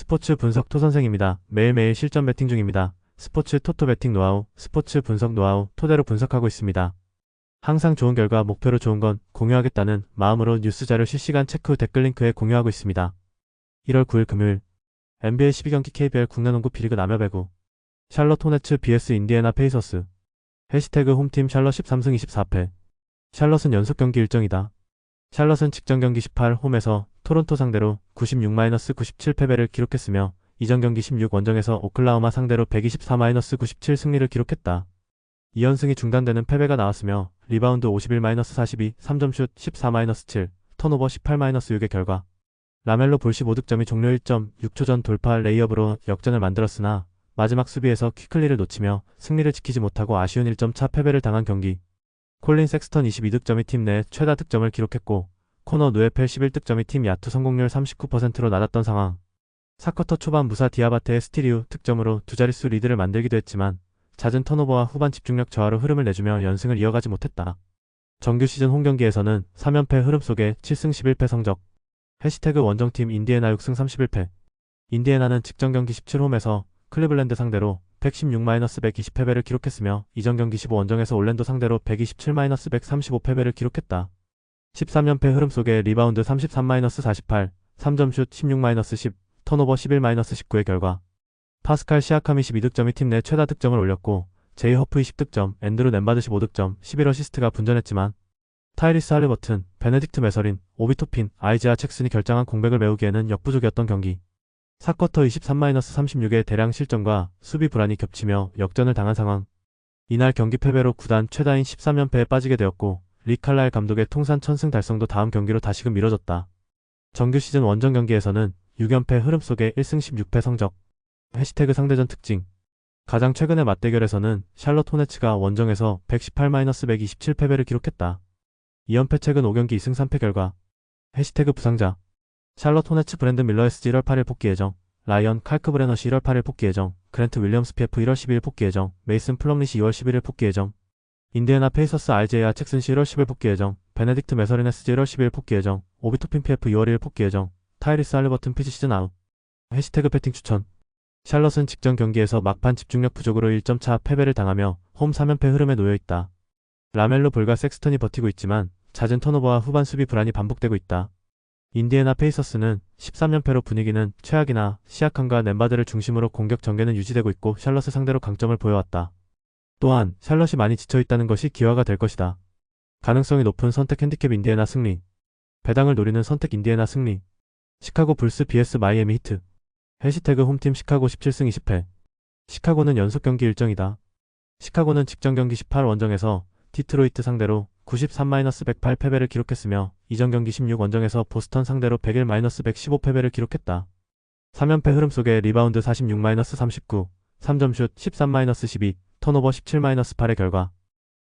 스포츠 분석 토선생입니다. 매일매일 실전 배팅 중입니다. 스포츠 토토 배팅 노하우, 스포츠 분석 노하우 토대로 분석하고 있습니다. 항상 좋은 결과 목표로 좋은 건 공유하겠다는 마음으로 뉴스 자료 실시간 체크 후 댓글 링크에 공유하고 있습니다. 1월 9일 금요일 NBA 12경기 KBL 국내농구 B리그 남여배구 샬럿 호네츠 vs 인디애나 페이서스 해시태그 홈팀 샬럿 13승 24패 샬럿은 연속 경기 일정이다. 샬럿은 직전 경기 18 홈에서 토론토 상대로 96-97 패배를 기록했으며 이전 경기 16 원정에서 오클라호마 상대로 124-97 승리를 기록했다. 2연승이 중단되는 패배가 나왔으며 리바운드 51-42, 3점슛 14-7, 턴오버 18-6의 결과 라멜로 볼 15득점이 종료 1.6초 전 돌파 레이업으로 역전을 만들었으나 마지막 수비에서 퀵클리를 놓치며 승리를 지키지 못하고 아쉬운 1점 차 패배를 당한 경기. 콜린 섹스턴 22득점이 팀 내 최다 득점을 기록했고 코너 누에펠 11득점이 팀 야투 성공률 39%로 낮았던 상황. 4쿼터 초반 무사 디아바테의 스틸 이후 득점으로 두 자릿수 리드를 만들기도 했지만 잦은 턴오버와 후반 집중력 저하로 흐름을 내주며 연승을 이어가지 못했다. 정규 시즌 홈경기에서는 3연패 흐름 속에 7승 11패 성적. 해시태그 원정팀 인디애나 6승 31패 인디애나는 직전 경기 17홈에서 클리블랜드 상대로 116-120 패배를 기록했으며 이전 경기 15 원정에서 올랜도 상대로 127-135 패배를 기록했다. 13연패 흐름 속에 리바운드 33-48, 3점슛 16-10, 턴오버 11-19의 결과 파스칼 시아캄이 12득점이 팀 내 최다 득점을 올렸고 제이 허프 20득점, 앤드루 nem바드 15득점, 11어시스트가 분전했지만 타이리스 할리버튼, 베네딕트 메서린, 오비 토핀, 아이지아 잭슨이 결정한 공백을 메우기에는 역부족이었던 경기. 4쿼터 23-36의 대량 실점과 수비 불안이 겹치며 역전을 당한 상황. 이날 경기 패배로 구단 최다인 13연패에 빠지게 되었고 릭 칼라일 감독의 통산 1000승 달성도 다음 경기로 다시금 미뤄졌다. 정규 시즌 원정 경기에서는 6연패 흐름 속에 1승 16패 성적. 해시태그 상대전 특징. 가장 최근의 맞대결에서는 샬럿 호네츠가 원정에서 118-127 패배를 기록했다. 2연패 최근 5경기 2승 3패 결과. 해시태그 부상자. 샬럿 호네츠 브랜든 밀러 SG 1월 8일 복귀 예정, 라이언 칼크브레너시 1월 8일 복귀 예정, 그랜트 윌리엄스 PF 1월 12일 복귀 예정, 메이슨 플럼리시 2월 11일 복귀 예정, 인디애나 페이서스 RJ아 잭슨시 1월 10일 복귀 예정, 베네딕트 메서린 SG 1월 12일 복귀 예정, 오비 토핀 PF 2월 1일 복귀 예정, 타이리스 할리버튼 피지 시즌 아웃. 해시태그 배팅 추천. 샬럿은 직전 경기에서 막판 집중력 부족으로 1점 차 패배를 당하며 홈 3연패 흐름에 놓여있다. 라멜로 볼과 섹스턴이 버티고 있지만 잦은 턴오버와 후반 수비 불안이 반복되고 있다. 인디애나 페이서스는 13연패로 분위기는 최악이나 시아캄과 nem바드를 중심으로 공격 전개는 유지되고 있고 샬럿을 상대로 강점을 보여왔다. 또한 샬럿이 많이 지쳐있다는 것이 기화가 될 것이다. 가능성이 높은 선택 핸디캡 인디애나 승리. 배당을 노리는 선택 인디애나 승리. 시카고 불스 vs 마이애미 히트. 해시태그 홈팀 시카고 17승 20패. 시카고는 연속 경기 일정이다. 시카고는 직전 경기 18 원정에서 디트로이트 상대로 93-108 패배를 기록했으며 이전 경기 16 원정에서 보스턴 상대로 101-115 패배를 기록했다. 3연패 흐름 속에 리바운드 46-39, 3점슛 13-12, 턴오버 17-8의 결과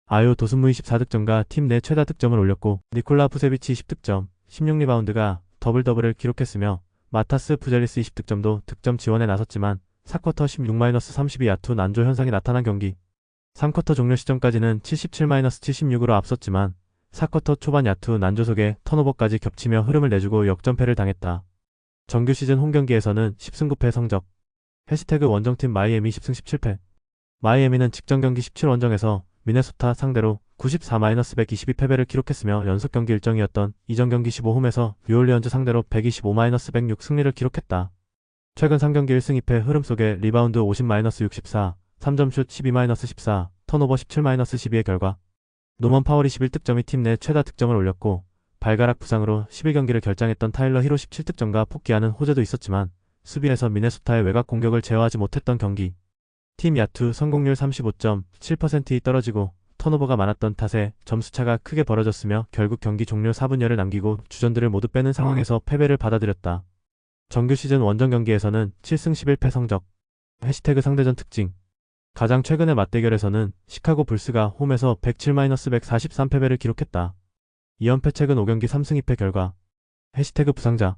아요 도슨무 24득점과 팀 내 최다 득점을 올렸고 니콜라 부세비치 20득점, 16리바운드가 더블더블을 기록했으며 마타스 부젤리스 20득점도 득점 지원에 나섰지만 4쿼터 16-32 야투 난조 현상이 나타난 경기. 3쿼터 종료 시점까지는 77-76으로 앞섰지만 4쿼터 초반 야투 난조 속에 턴오버까지 겹치며 흐름을 내주고 역전패를 당했다. 정규 시즌 홈경기에서는 10승 9패 성적. 해시태그 원정팀 마이애미 10승 17패. 마이애미는 직전 경기 17 원정에서 미네소타 상대로 94-122 패배를 기록했으며 연속 경기 일정이었던 이전 경기 15홈에서 뉴올리언즈 상대로 125-106 승리를 기록했다. 최근 3경기 1승 2패 흐름 속에 리바운드 50-64, 3점슛 12-14, 턴오버 17-12의 결과 노먼 파월이 11득점이 팀 내 최다 득점을 올렸고 발가락 부상으로 11경기를 결장했던 타일러 히로 17득점과 복귀하는 호재도 있었지만 수비에서 미네소타의 외곽 공격을 제어하지 못했던 경기. 팀 야투 성공률 35.7%이 떨어지고 턴오버가 많았던 탓에 점수차가 크게 벌어졌으며 결국 경기 종료 4분여를 남기고 주전들을 모두 빼는 상황에서 패배를 받아들였다. 정규 시즌 원정 경기에서는 7승 11패 성적. 해시태그 상대전 특징. 가장 최근의 맞대결에서는 시카고 불스가 홈에서 107-143 패배를 기록했다. 2연패 최근 5경기 3승 2패 결과. 해시태그 부상자.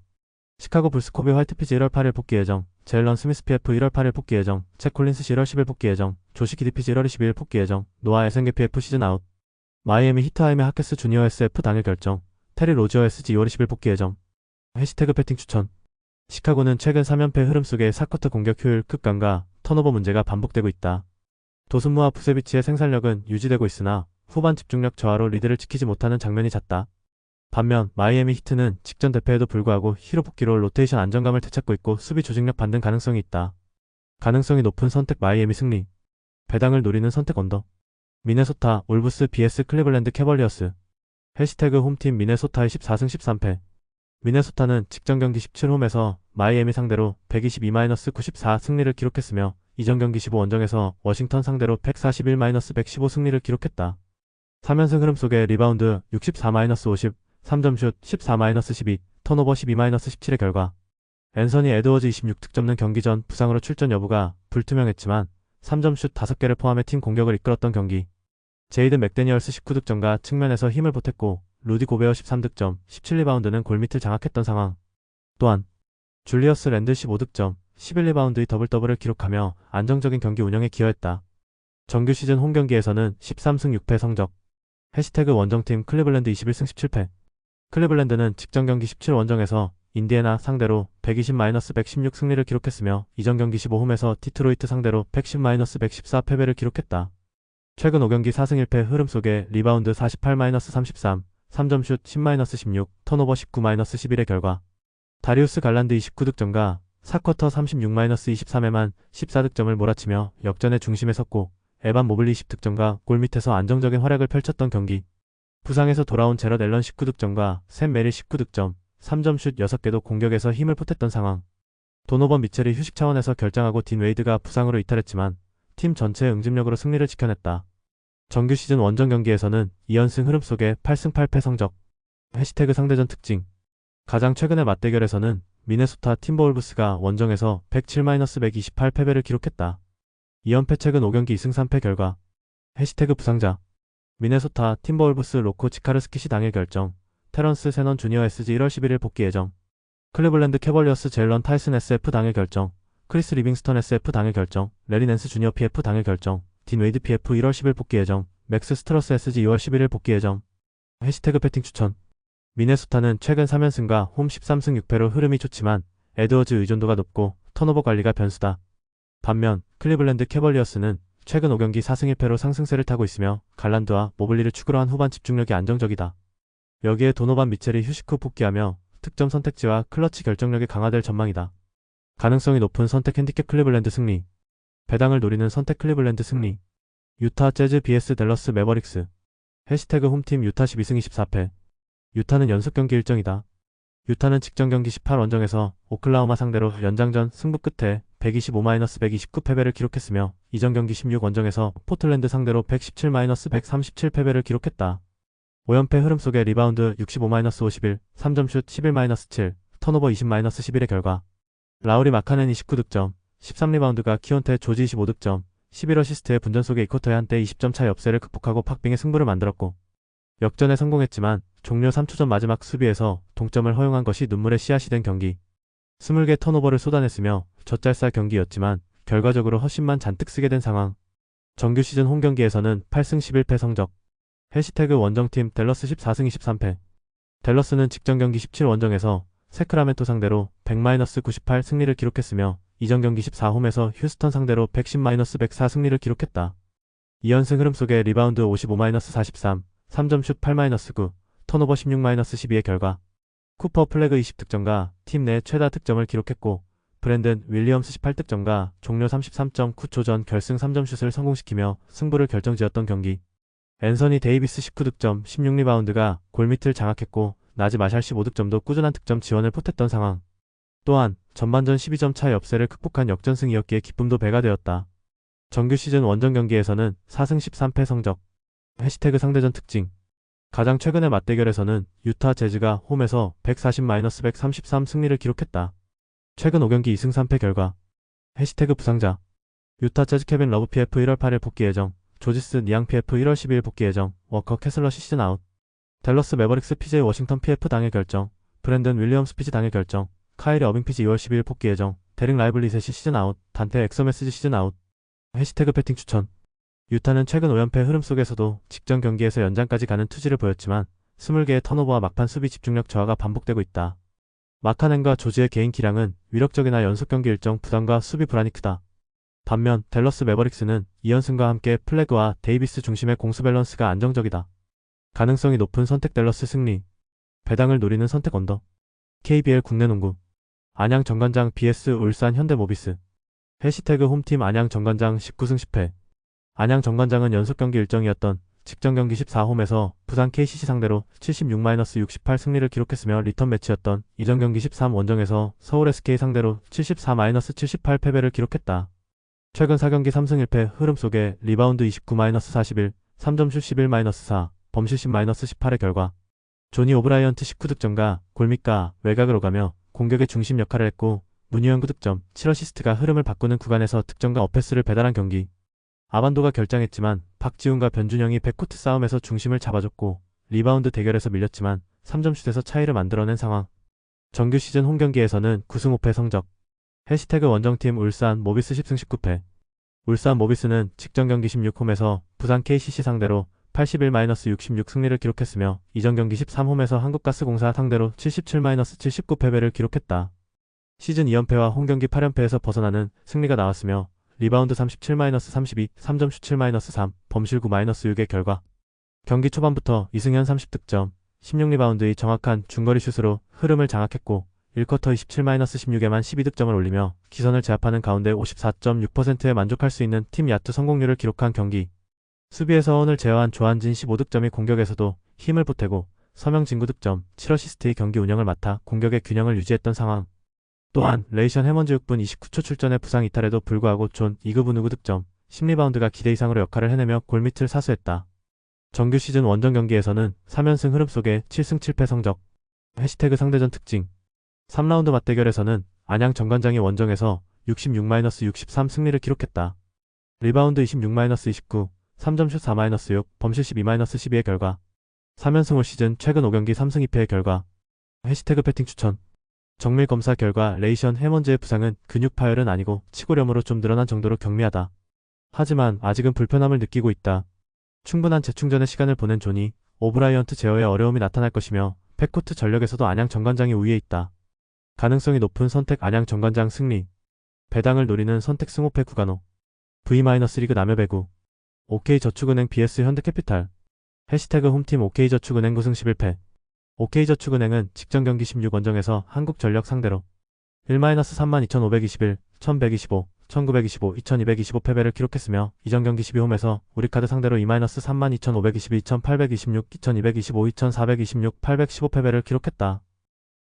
시카고 불스 코비 화이트피지 1월 8일 복귀 예정, 제일런 스미스 PF 1월 8일 복귀 예정, 책 콜린스시 1월 10일 복귀 예정, 조시 기디피지 1월 22일 복귀 예정, 노아 에센게 PF 시즌 아웃. 마이애미 히트 하임의 하케스 주니어 SF 당일 결정, 테리 로지어 SG 2월 20일 복귀 예정. 해시태그 배팅 추천. 시카고는 최근 3연패 흐름 속에 4쿼터 공격 효율 급감과 턴오버 문제가 반복되고 있다. 도슨무와 부세비치의 생산력은 유지되고 있으나 후반 집중력 저하로 리드를 지키지 못하는 장면이 잦다. 반면 마이애미 히트는 직전 대패에도 불구하고 히로 복귀로 로테이션 안정감을 되찾고 있고 수비 조직력 반등 가능성이 있다. 가능성이 높은 선택 마이애미 승리. 배당을 노리는 선택 언더. 미네소타 올브스 vs 클리블랜드 캐벌리어스. 해시태그 홈팀 미네소타의 14승 13패. 미네소타는 직전 경기 17홈에서 마이애미 상대로 122-94 승리를 기록했으며 이전 경기 15원정에서 워싱턴 상대로 141-115 승리를 기록했다. 3연승 흐름 속에 리바운드 64-50, 3점슛 14-12, 턴오버 12-17의 결과 앤서니 에드워즈 26득점는 경기 전 부상으로 출전 여부가 불투명했지만 3점슛 5개를 포함해 팀 공격을 이끌었던 경기. 제이든 맥데니얼스 19득점과 측면에서 힘을 보탰고 루디 고베어 13득점, 17리바운드는 골밑을 장악했던 상황. 또한 줄리어스 랜들 15득점, 11리바운드의 더블더블을 기록하며 안정적인 경기 운영에 기여했다. 정규 시즌 홈경기에서는 13승 6패 성적. 해시태그 원정팀 클리블랜드 21승 17패. 클리블랜드는 직전 경기 17원정에서 인디애나 상대로 120-116 승리를 기록했으며 이전 경기 15홈에서 디트로이트 상대로 110-114 패배를 기록했다. 최근 5경기 4승 1패 흐름 속에 리바운드 48-33, 3점슛 10-16, 턴오버 19-11의 결과 다리우스 갈란드 29득점과 4쿼터 36-23에만 14득점을 몰아치며 역전의 중심에 섰고 에반 모블리 10득점과 골밑에서 안정적인 활약을 펼쳤던 경기. 부상에서 돌아온 제럿 앨런 19득점과 샘 메릴 19득점, 3점슛 6개도 공격에서 힘을 보탰던 상황. 도노번 미첼이 휴식 차원에서 결장하고 딘 웨이드가 부상으로 이탈했지만 팀 전체의 응집력으로 승리를 지켜냈다. 정규 시즌 원정 경기에서는 2연승 흐름 속에 8승 8패 성적. 해시태그 상대전 특징. 가장 최근의 맞대결에서는 미네소타 팀버울브스가 원정에서 107-128 패배를 기록했다. 2연패 최근 5경기 2승 3패 결과. 해시태그 부상자. 미네소타 팀버울브스 로코 치카르스키시 당일 결정. 테런스 세넌 주니어 SG 1월 11일 복귀 예정. 클리블랜드 캐벌리어스 젤런 타이슨 SF 당일 결정. 크리스 리빙스턴 SF 당일 결정. 레리 낸스 주니어 PF 당일 결정. 딘 웨이드 PF 1월 10일 복귀 예정. 맥스 스트러스 SG 2월 11일 복귀 예정. 해시태그 배팅 추천. 미네소타는 최근 3연승과 홈 13승 6패로 흐름이 좋지만 에드워즈 의존도가 높고 턴오버 관리가 변수다. 반면 클리블랜드 캐벌리어스는 최근 5경기 4승 1패로 상승세를 타고 있으며 갈란드와 모블리를 축으로 한 후반 집중력이 안정적이다. 여기에 도노반 미첼이 휴식 후 복귀하며 득점 선택지와 클러치 결정력이 강화될 전망이다. 가능성이 높은 선택 핸디캡 클리블랜드 승리. 배당을 노리는 선택 클리블랜드 승리. 유타 재즈 vs 댈러스 매버릭스. 해시태그 홈팀 유타 12승 24패. 유타는 연속 경기 일정이다. 유타는 직전 경기 18원정에서 오클라호마 상대로 연장전 승부 끝에 125-129 패배를 기록했으며 이전 경기 16원정에서 포틀랜드 상대로 117-137 패배를 기록했다. 5연패 흐름 속에 리바운드 65-51, 3점슛 11-7, 턴오버 20-11의 결과 라우리 마카넨 29득점, 13리바운드가 키온테 조지 25득점, 11어시스트의 분전 속에 이쿼터에 한때 20점 차 옆세를 극복하고 팍빙의 승부를 만들었고 역전에 성공했지만 종료 3초 전 마지막 수비에서 동점을 허용한 것이 눈물의 씨앗이 된 경기. 20개 턴오버를 쏟아냈으며 젖잘쌀 경기였지만 결과적으로 헛심만 잔뜩 쓰게 된 상황. 정규 시즌 홈 경기에서는 8승 11패 성적. 해시태그 원정팀 댈러스 14승 23패. 댈러스는 직전 경기 17원정에서 세크라멘토 상대로 100-98 승리를 기록했으며 이전 경기 14홈에서 휴스턴 상대로 110-104 승리를 기록했다. 2연승 흐름 속에 리바운드 55-43, 3점슛 8-9, 턴오버 16-12의 결과 쿠퍼 플래그 20득점과 팀 내 최다 득점을 기록했고 브랜든 윌리엄스 18득점과 종료 33.9초 전 결승 3점슛을 성공시키며 승부를 결정지었던 경기. 앤서니 데이비스 19득점, 16리바운드가 골밑을 장악했고 나지 마샬 15득점도 꾸준한 득점 지원을 보탰던 상황. 또한 전반전 12점 차 옆세를 극복한 역전승이었기에 기쁨도 배가 되었다. 정규 시즌 원정 경기에서는 4승 13패 성적. 해시태그 상대전 특징. 가장 최근의 맞대결에서는 유타 재즈가 홈에서 140-133 승리를 기록했다. 최근 5경기 2승 3패 결과. 해시태그 부상자. 유타 재즈 케빈 러브 PF 1월 8일 복귀 예정. 조지스 니앙 PF 1월 12일 복귀 예정. 워커 캐슬러 시즌 아웃. 댈러스 매버릭스 PJ 워싱턴 PF 당일 결정. 브랜든 윌리엄스 PG 당일 결정. 카이리 어빙 PG 2월 12일 복귀 예정. 데릭 라이블리 셋이 시즌 아웃. 단테 엑서메스지 시즌 아웃. 해시태그 배팅 추천. 유타는 최근 5연패 흐름 속에서도 직전 경기에서 연장까지 가는 투지를 보였지만 20개의 턴오버와 막판 수비 집중력 저하가 반복되고 있다. 마카넨과 조지의 개인 기량은 위력적이나 연속 경기 일정 부담과 수비 불안이 크다. 반면 댈러스 매버릭스는 이연승과 함께 플래그와 데이비스 중심의 공수 밸런스가 안정적이다. 가능성이 높은 선택 댈러스 승리. 배당을 노리는 선택 언더. KBL 국내 농구. 안양 정관장 vs 울산 현대모비스. 해시태그 홈팀 안양 정관장 19승 10패. 안양 정관장은 연속 경기 일정이었던 직전 경기 14홈에서 부산 KCC 상대로 76-68 승리를 기록했으며 리턴 매치였던 이전 경기 13 원정에서 서울 SK 상대로 74-78 패배를 기록했다. 최근 4경기 3승 1패 흐름 속에 리바운드 29-41, 3점슛 11-4, 범실심 -18의 결과 조니 오브라이언트 19득점과 골밑과 외곽으로 가며 공격의 중심 역할을 했고 문희영 9득점, 7어시스트가 흐름을 바꾸는 구간에서 득점과 어패스를 배달한 경기. 아반도가 결장했지만 박지훈과 변준영이 백코트 싸움에서 중심을 잡아줬고 리바운드 대결에서 밀렸지만 3점슛에서 차이를 만들어낸 상황. 정규 시즌 홈경기에서는 9승 5패 성적. 해시태그 원정팀 울산 모비스 10승 19패. 울산 모비스는 직전 경기 16홈에서 부산 KCC 상대로 81-66 승리를 기록했으며 이전 경기 13홈에서 한국가스공사 상대로 77-79 패배를 기록했다. 시즌 2연패와 홈경기 8연패에서 벗어나는 승리가 나왔으며 리바운드 37-32, 3점슛 7-3, 범실 9-6의 결과 경기 초반부터 이승현 30득점, 16리바운드의 정확한 중거리 슛으로 흐름을 장악했고 1쿼터 27-16에만 12득점을 올리며 기선을 제압하는 가운데 54.6%에 만족할 수 있는 팀 야투 성공률을 기록한 경기. 수비에서 언을 제어한 조한진 15득점이 공격에서도 힘을 보태고 서명진 9득점, 7어시스트의 경기 운영을 맡아 공격의 균형을 유지했던 상황. 또한 레이션 해먼즈 6분 29초 출전의 부상 이탈에도 불구하고 존 이그브 누구 득점, 10리바운드가 기대 이상으로 역할을 해내며 골밑을 사수했다. 정규 시즌 원정 경기에서는 3연승 흐름 속에 7승 7패 성적. 해시태그 상대전 특징. 3라운드 맞대결에서는 안양 정관장이 원정에서 66-63 승리를 기록했다. 리바운드 26-29, 3점슛 4-6, 범실 12-12의 결과 3연승 올 시즌 최근 5경기 3승 2패의 결과. 해시태그 패팅 추천. 정밀 검사 결과 레이션 해먼즈의 부상은 근육 파열은 아니고 치고렴으로 좀 늘어난 정도로 경미하다. 하지만 아직은 불편함을 느끼고 있다. 충분한 재충전의 시간을 보낸 존이 오브라이언트 제어에 어려움이 나타날 것이며 백코트 전력에서도 안양 정관장이 우위에 있다. 가능성이 높은 선택 안양 정관장 승리. 배당을 노리는 선택 승호패 구간호. V-리그 남여배구. OK저축은행 BS 현대캐피탈. 해시태그 홈팀 OK저축은행 9승 11패. OK저축은행은 직전 경기 16원정에서 한국전력 상대로 1-32,521, 1125, 1925, 2225 패배를 기록했으며 이전 경기 12홈에서 우리카드 상대로 2-32,522, 1826, 2225, 2426, 815 패배를 기록했다.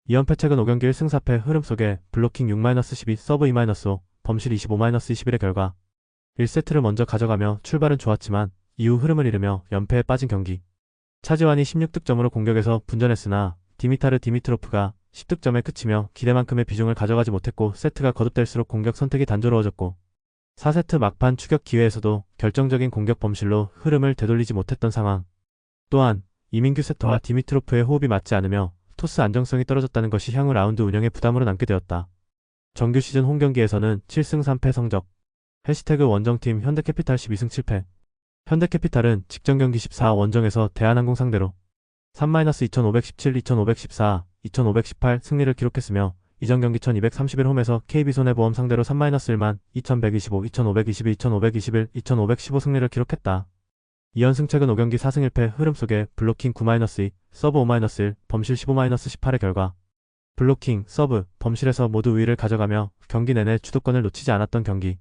2연패 최근 5경기 1승 4패 흐름 속에 블로킹 6-12, 서브 2-5, 범실 25-21의 결과 1세트를 먼저 가져가며 출발은 좋았지만 이후 흐름을 잃으며 연패에 빠진 경기. 차지완이 16득점으로 공격에서 분전했으나 디미타르 디미트로프가 10득점에 그치며 기대만큼의 비중을 가져가지 못했고 세트가 거듭될수록 공격 선택이 단조로워졌고 4세트 막판 추격 기회에서도 결정적인 공격 범실로 흐름을 되돌리지 못했던 상황. 또한 이민규 세터와 디미트로프의 호흡이 맞지 않으며 토스 안정성이 떨어졌다는 것이 향후 라운드 운영에 부담으로 남게 되었다. 정규 시즌 홈경기에서는 7승 3패 성적. 해시태그 원정팀 현대캐피탈 12승 7패. 현대캐피탈은 직전 경기 14 원정에서 대한항공 상대로 3-2517, 2514, 2518 승리를 기록했으며 이전 경기 1231 홈에서 KB손해보험 상대로 3-1만 2125, 2522, 2521, 2515 승리를 기록했다. 2연승 최근 5경기 4승 1패 흐름 속에 블로킹 9-2, 서브 5-1, 범실 15-18의 결과 블로킹, 서브, 범실에서 모두 우위를 가져가며 경기 내내 주도권을 놓치지 않았던 경기.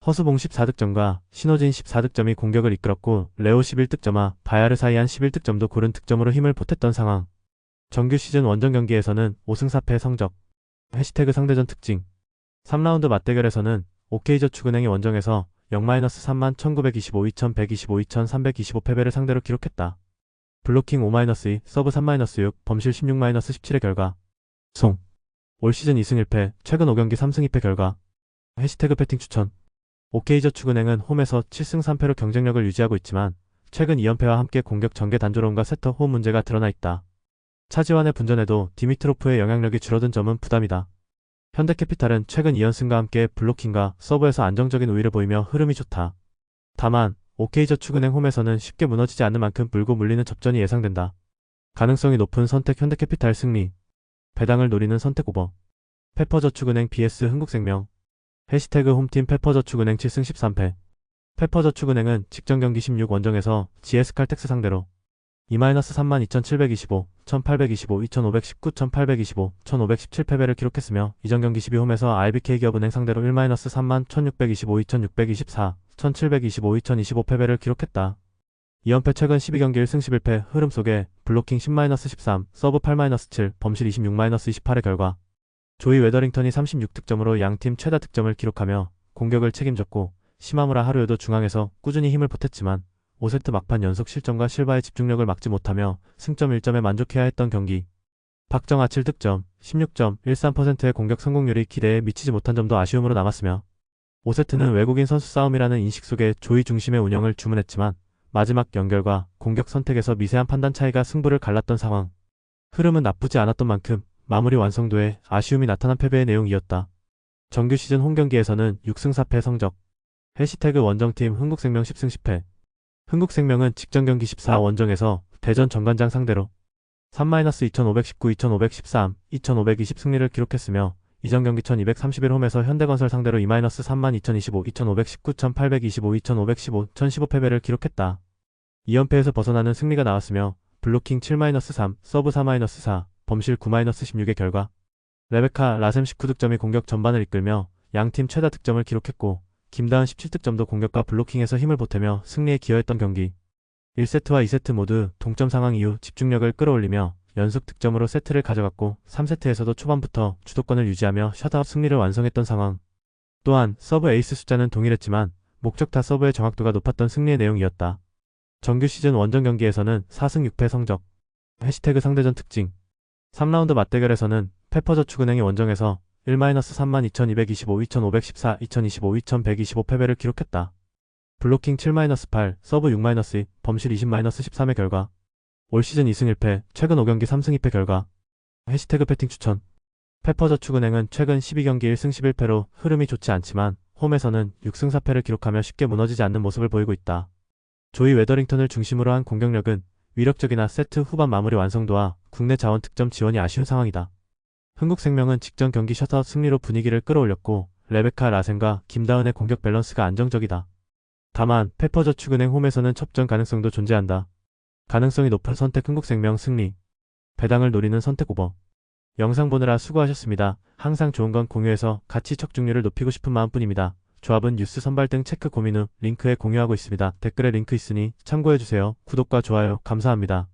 허수봉 14득점과 신호진 14득점이 공격을 이끌었고 레오 11득점과 바야르 사이안 11득점도 고른 득점으로 힘을 보탰던 상황. 정규 시즌 원정 경기에서는 5승 4패 성적. 해시태그 상대전 특징. 3라운드 맞대결에서는 OK저축은행이 원정에서 0-31925, 2125, 2325 패배를 상대로 기록했다. 블로킹 5-2, 서브 3-6, 범실 16-17의 결과 송. 올 시즌 2승 1패, 최근 5경기 3승 2패 결과. 해시태그 패팅 추천. OK저축은행은 홈에서 7승 3패로 경쟁력을 유지하고 있지만 최근 2연패와 함께 공격 전개 단조로움과 세터 호흡 문제가 드러나 있다. 차지완의 분전에도 디미트로프의 영향력이 줄어든 점은 부담이다. 현대캐피탈은 최근 2연승과 함께 블로킹과 서브에서 안정적인 우위를 보이며 흐름이 좋다. 다만 OK저축은행 홈에서는 쉽게 무너지지 않는 만큼 물고 물리는 접전이 예상된다. 가능성이 높은 선택 현대캐피탈 승리. 배당을 노리는 선택 오버. 페퍼저축은행 vs 흥국생명. 해시태그 홈팀 페퍼저축은행 7승 13패. 페퍼저축은행은 직전 경기 16원정에서 GS칼텍스 상대로 2-32,725, 1,825, 2,519, 1,825, 1,517 패배를 기록했으며 이전 경기 12홈에서 RBK기업은행 상대로 1-3만 1,625, 2,624, 1,725, 2,025 패배를 기록했다. 2연패 최근 12경기 1승 11패 흐름 속에 블로킹 10-13, 서브 8-7, 범실 26-28의 결과 조이 웨더링턴이 36득점으로 양팀 최다 득점을 기록하며 공격을 책임졌고 시마무라 하루요도 중앙에서 꾸준히 힘을 보탰지만 5세트 막판 연속 실점과 실바의 집중력을 막지 못하며 승점 1점에 만족해야 했던 경기. 박정아 7득점, 16.13%의 공격 성공률이 기대에 미치지 못한 점도 아쉬움으로 남았으며 5세트는 외국인 선수 싸움이라는 인식 속에 조이 중심의 운영을 주문했지만 마지막 연결과 공격 선택에서 미세한 판단 차이가 승부를 갈랐던 상황. 흐름은 나쁘지 않았던 만큼 마무리 완성도에 아쉬움이 나타난 패배의 내용이었다. 정규 시즌 홈경기에서는 6승 4패 성적. 해시태그 원정팀 흥국생명 10승 10패. 흥국생명은 직전 경기 14원정에서 대전 정관장 상대로 3-2519, 2513, 2520 승리를 기록했으며 이전 경기 1231홈에서 현대건설 상대로 2-32,025, 2519, 1825, 2515, 1015 패배를 기록했다. 2연패에서 벗어나는 승리가 나왔으며 블로킹 7-3, 서브 4-4, 범실 9-16의 결과 레베카 라셈 19득점이 공격 전반을 이끌며 양팀 최다 득점을 기록했고 김다은 17득점도 공격과 블로킹에서 힘을 보태며 승리에 기여했던 경기. 1세트와 2세트 모두 동점 상황 이후 집중력을 끌어올리며 연속 득점으로 세트를 가져갔고 3세트에서도 초반부터 주도권을 유지하며 셧아웃 승리를 완성했던 상황. 또한 서브 에이스 숫자는 동일했지만 목적타 서브의 정확도가 높았던 승리의 내용이었다. 정규 시즌 원정 경기에서는 4승 6패 성적. 해시태그 상대전 특징. 3라운드 맞대결에서는 페퍼저축은행이 원정에서 1-32,225, 2,514, 2,025, 2,125 패배를 기록했다. 블로킹 7-8, 서브 6-2, 범실 20-13의 결과 올 시즌 2승 1패, 최근 5경기 3승 2패 결과. 해시태그 배팅 추천. 페퍼저축은행은 최근 12경기 1승 11패로 흐름이 좋지 않지만 홈에서는 6승 4패를 기록하며 쉽게 무너지지 않는 모습을 보이고 있다. 조이 웨더링턴을 중심으로 한 공격력은 위력적이나 세트 후반 마무리 완성도와 국내 자원 득점 지원이 아쉬운 상황이다. 흥국생명은 직전 경기 셧아웃 승리로 분위기를 끌어올렸고 레베카 라센과 김다은의 공격 밸런스가 안정적이다. 다만 페퍼저축은행 홈에서는 접전 가능성도 존재한다. 가능성이 높은 선택 흥국생명 승리. 배당을 노리는 선택 오버. 영상 보느라 수고하셨습니다. 항상 좋은 건 공유해서 가치 척중률을 높이고 싶은 마음뿐입니다. 조합은 뉴스 선발 등 체크 고민 후 링크에 공유하고 있습니다. 댓글에 링크 있으니 참고해주세요. 구독과 좋아요 감사합니다.